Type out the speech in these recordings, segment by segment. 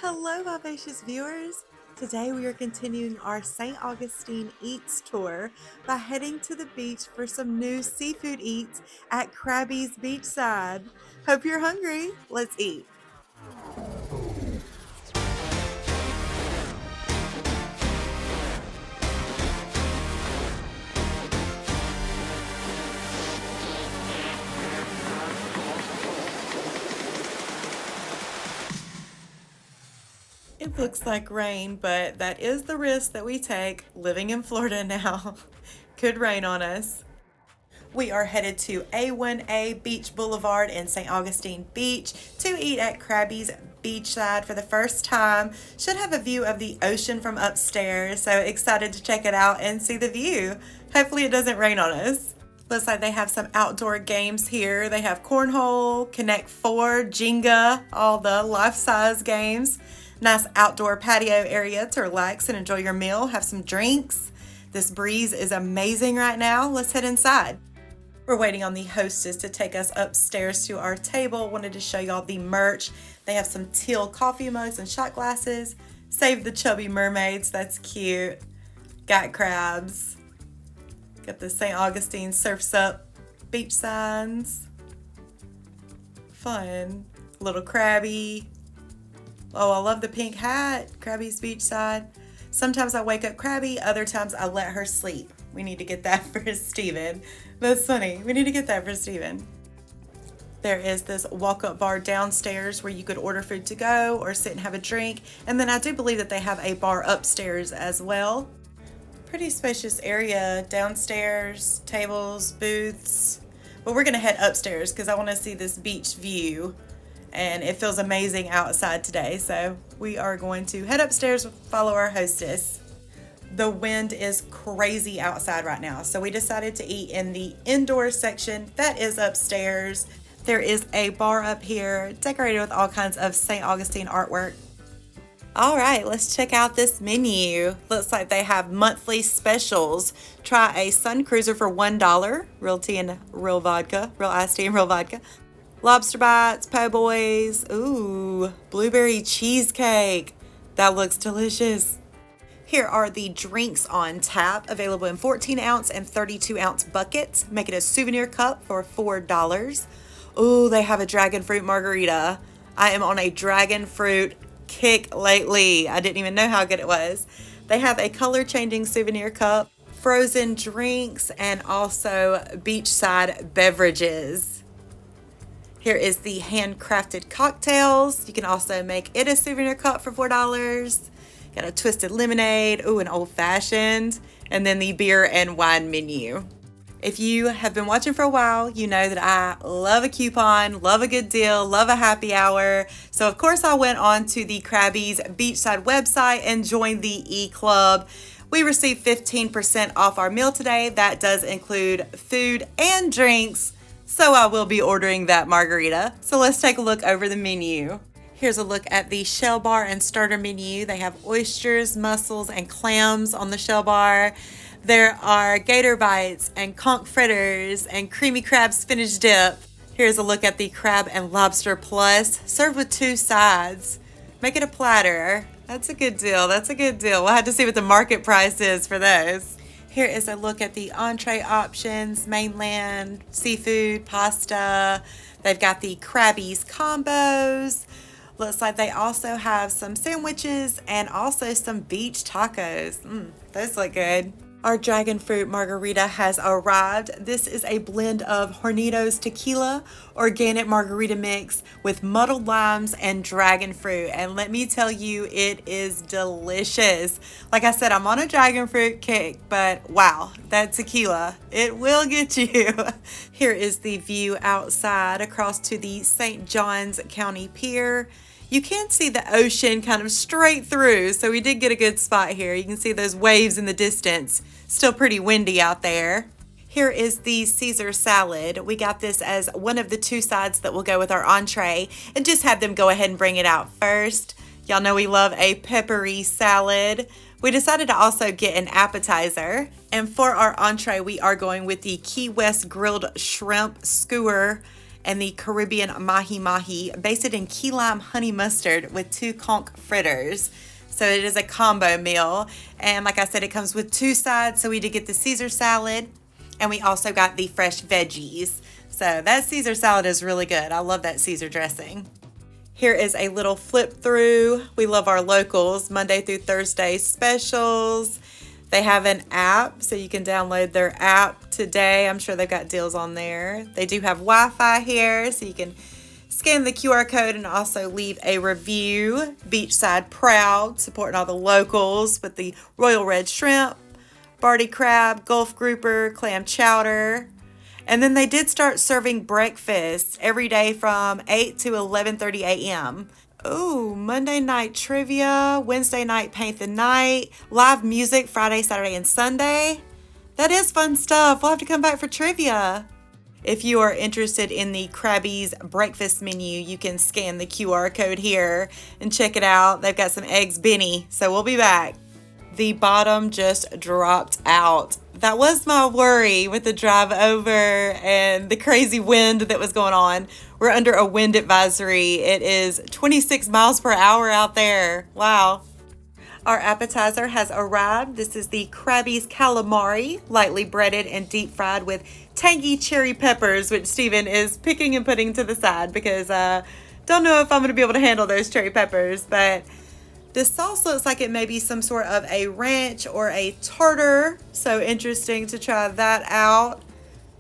Hello, vivacious viewers. Today we are continuing our St. Augustine Eats tour by heading to the beach for some new seafood eats at Crabby's Beachside. Hope you're hungry. Let's eat. It looks like rain, but that is the risk that we take living in Florida now. Could rain on us. We are headed to A1A Beach Blvd in St. Augustine Beach to eat at Crabby's Beachside for the first time. Should have a view of the ocean from upstairs, so excited to check it out and see the view. Hopefully it doesn't rain on us. Looks like they have some outdoor games here. They have cornhole, Connect 4, Jenga, all the life-size games. Nice outdoor patio area to relax and enjoy your meal, have some drinks. This breeze is amazing right now. Let's head inside. We're waiting on the hostess to take us upstairs to our table. Wanted to show y'all the merch. They have some teal coffee mugs and shot glasses. Save the chubby mermaids, that's cute. Got crabs. Got the St. Augustine Surfs Up beach signs. Fun. Little Crabby. Oh, I love the pink hat. Crabby's Beachside. Sometimes I wake up Crabby, other times I let her sleep. We need to get that for Steven. That's funny. We need to get that for Steven. There is this walk-up bar downstairs where you could order food to go or sit and have a drink. And then I do believe that they have a bar upstairs as well. Pretty spacious area downstairs, tables, booths. But we're going to head upstairs because I want to see this beach view. And it feels amazing outside today. So we are going to head upstairs, follow our hostess. The wind is crazy outside right now, so we decided to eat in the indoor section that is upstairs. There is a bar up here decorated with all kinds of St. Augustine artwork. All right, let's check out this menu. Looks like they have monthly specials. Try a Sun Cruiser for $1, real tea and real vodka, real iced tea and real vodka. Lobster bites, po' boys. Ooh, blueberry cheesecake. That looks delicious. Here are the drinks on tap, available in 14-ounce and 32-ounce buckets. Make it a souvenir cup for $4. Ooh, they have a dragon fruit margarita. I am on a dragon fruit kick lately. I didn't even know how good it was. They have a color-changing souvenir cup, frozen drinks, and also beachside beverages. Here is the handcrafted cocktails. You can also make it a souvenir cup for $4. Got a twisted lemonade, ooh, an old fashioned, and then the beer and wine menu. If you have been watching for a while, you know that I love a coupon, love a good deal, love a happy hour. So of course I went on to the Crabby's Beachside website and joined the e-club. We received 15% off our meal today. That does include food and drinks. So I will be ordering that margarita. So let's take a look over the menu. Here's a look at the shell bar and starter menu. They have oysters, mussels, and clams on the shell bar. There are gator bites and conch fritters and creamy crab spinach dip. Here's a look at the crab and lobster plus, served with 2 sides. Make it a platter. That's a good deal. That's a good deal. We'll have to see what the market price is for those. Here is a look at the entree options, mainland, seafood, pasta. They've got the Crabby's combos. Looks like they also have some sandwiches and also some beach tacos. Those look good. Our dragon fruit margarita has arrived. This is a blend of Hornitos tequila, organic margarita mix with muddled limes and dragon fruit. And let me tell you, it is delicious. Like I said, I'm on a dragon fruit kick, but wow, that tequila, it will get you. Here is the view outside across to the St. Johns County Pier. You can see the ocean kind of straight through, so we did get a good spot here. You can see those waves in the distance. Still pretty windy out there. Here is the Caesar salad. We got this as one of the 2 sides that will go with our entree, and just had them go ahead and bring it out first. Y'all know we love a peppery salad. We decided to also get an appetizer, and for our entree we are going with the Key West grilled shrimp skewer and the Caribbean mahi mahi, basted in key lime honey mustard with 2 conch fritters. So it is a combo meal. And like I said, it comes with 2 sides. So we did get the Caesar salad, and we also got the fresh veggies. So that Caesar salad is really good. I love that Caesar dressing. Here is a little flip through. We love our locals, Monday through Thursday specials. They have an app, so you can download their app today. I'm sure they've got deals on there. They do have Wi-Fi here, so you can scan the QR code and also leave a review. Beachside proud, supporting all the locals with the Royal Red Shrimp, Barty Crab, Gulf Grouper, Clam Chowder. And then they did start serving breakfast every day from 8 to 11:30 a.m. Ooh, Monday night trivia, Wednesday night paint the night, live music Friday, Saturday, and Sunday. That is fun stuff. We'll have to come back for trivia. If you are interested in the Crabby's breakfast menu, you can scan the QR code here and check it out. They've got some eggs Benny, so we'll be back. The bottom just dropped out. That was my worry with the drive over and the crazy wind that was going on. We're under a wind advisory. It is 26 miles per hour out there. Wow. Our appetizer has arrived. This is the Crabby's calamari, lightly breaded and deep fried with tangy cherry peppers, which Steven is picking and putting to the side because don't know if I'm going to be able to handle those cherry peppers, but this sauce looks like it may be some sort of a ranch or a tartar. So interesting to try that out.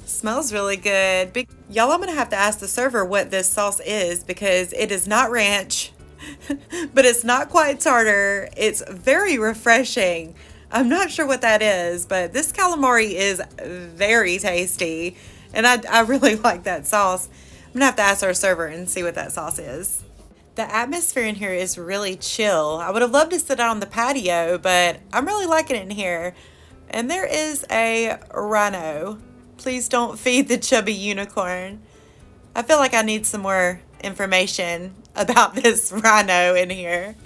Smells really good. Y'all, I'm going to have to ask the server what this sauce is because it is not ranch, but it's not quite tartar. It's very refreshing. I'm not sure what that is, but this calamari is very tasty. And I really like that sauce. I'm going to have to ask our server and see what that sauce is. The atmosphere in here is really chill. I would have loved to sit out on the patio, but I'm really liking it in here. And there is a rhino. Please don't feed the chubby unicorn. I feel like I need some more information about this rhino in here.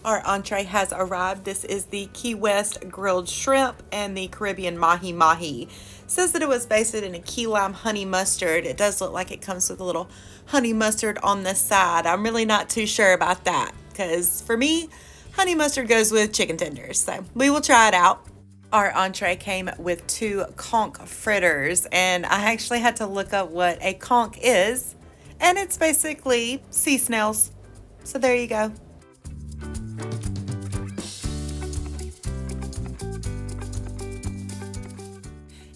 Our entree has arrived. This is the Key West grilled shrimp and the Caribbean mahi mahi. It says that it was basted in a key lime honey mustard. It does look like it comes with a little honey mustard on the side. I'm really not too sure about that because for me, honey mustard goes with chicken tenders. So we will try it out. Our entree came with 2 conch fritters, and I actually had to look up what a conch is, and it's basically sea snails. So there you go.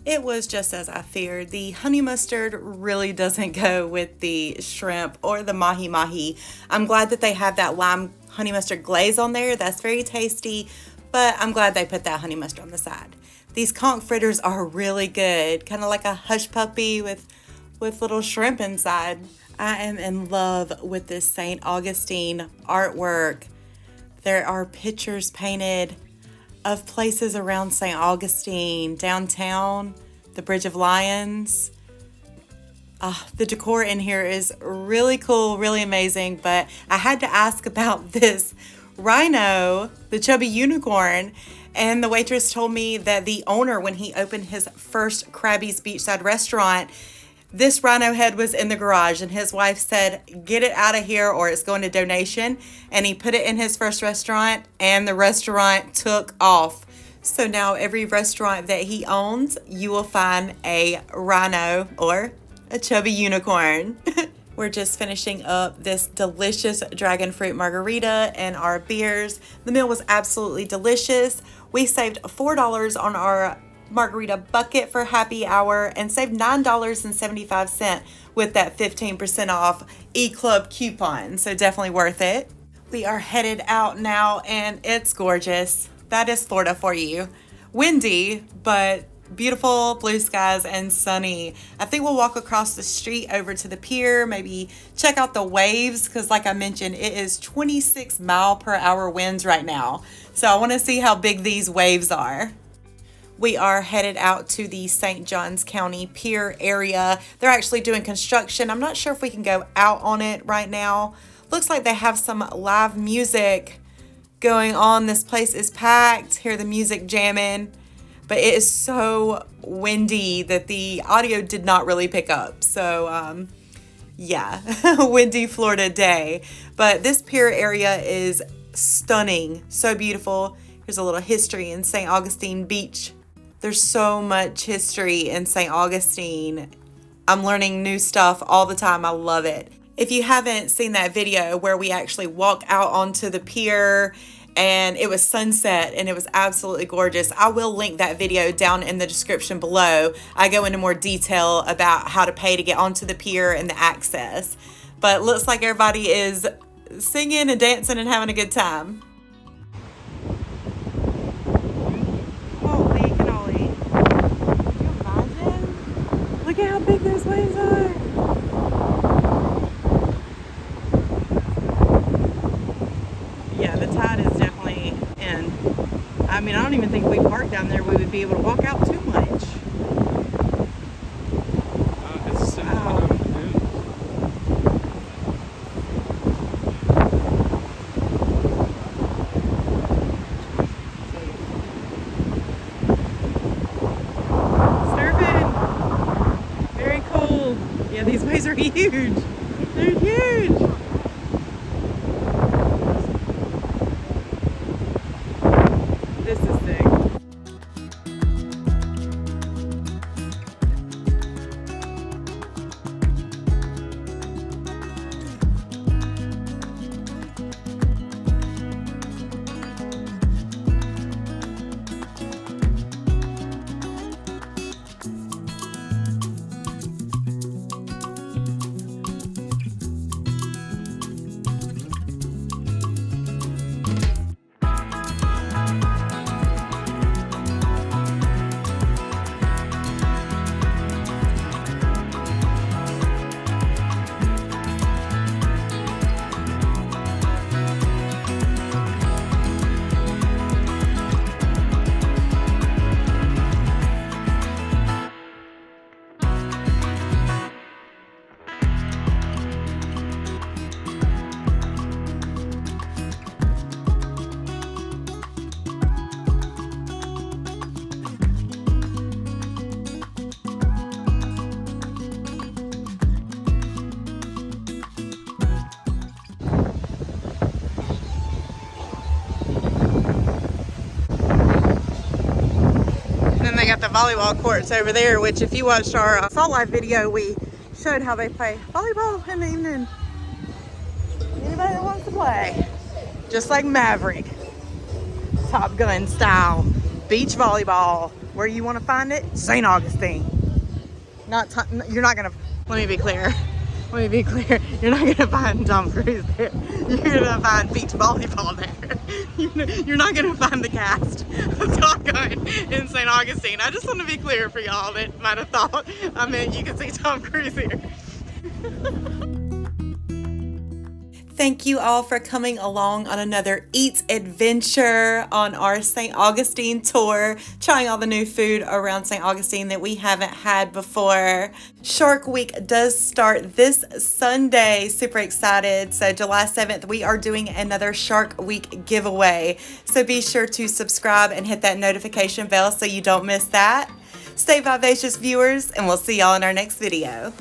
It was just as I feared. The honey mustard really doesn't go with the shrimp or the mahi mahi. I'm glad that they have that lime honey mustard glaze on there. That's very tasty, but I'm glad they put that honey mustard on the side. These conch fritters are really good, kind of like a hush puppy with little shrimp inside. I am in love with this St. Augustine artwork. There are pictures painted of places around St. Augustine, downtown, the Bridge of Lions. The decor in here is really cool, really amazing, but I had to ask about this rhino, the chubby unicorn, and the waitress told me that the owner, when he opened his first Crabby's Beachside restaurant, this rhino head was in the garage, and his wife said, get it out of here or it's going to donation. And he put it in his first restaurant, and the restaurant took off. So now every restaurant that he owns, you will find a rhino or a chubby unicorn. We're just finishing up this delicious dragon fruit margarita and our beers. The meal was absolutely delicious. We saved $4 on our margarita bucket for happy hour and saved $9.75 with that 15% off eClub coupon. So definitely worth it. We are headed out now and it's gorgeous. That is Florida for you. Windy, but beautiful blue skies and sunny. I think we'll walk across the street over to the pier, maybe check out the waves because like I mentioned, it is 26 mile per hour winds right now. So I want to see how big these waves are. We are headed out to the St. Johns County Pier area. They're actually doing construction. I'm not sure if we can go out on it right now. Looks like they have some live music going on. This place is packed. Hear the music jamming. But it is so windy that the audio did not really pick up. So yeah, windy Florida day. But this pier area is stunning, so beautiful. Here's a little history in St. Augustine Beach. There's so much history in St. Augustine. I'm learning new stuff all the time. I love it. If you haven't seen that video where we actually walk out onto the pier and it was sunset and it was absolutely gorgeous, I will link that video down in the description below. I go into more detail about how to pay to get onto the pier and the access. But it looks like everybody is singing and dancing and having a good time. Holy cannoli. Can you imagine? Look at how big those waves are. Yeah, the tide is definitely in. I mean, I don't even think if we parked down there we would be able to walk out too much. Surfing! Very cool. Yeah, these waves are huge. They're huge. This is sick. They got the volleyball courts over there, which if you watched our Salt Life video, we showed how they play volleyball in the evening. Anybody that wants to play, just like Maverick, Top Gun style, beach volleyball. Where you want to find it? St. Augustine. You're not gonna. Let me be clear. Let me be clear. You're not gonna find Tom Cruise there. You're gonna find beach volleyball there. You're not gonna find the cast of Top Gun in St. Augustine. I just want to be clear for y'all that might have thought I meant you could see Tom Cruise here. Thank you all for coming along on another Eat adventure on our St. Augustine tour, trying all the new food around St. Augustine that we haven't had before. Shark Week does start this Sunday. Super excited. So July 7th, we are doing another Shark Week giveaway. So be sure to subscribe and hit that notification bell so you don't miss that. Stay vivacious, viewers, and we'll see y'all in our next video.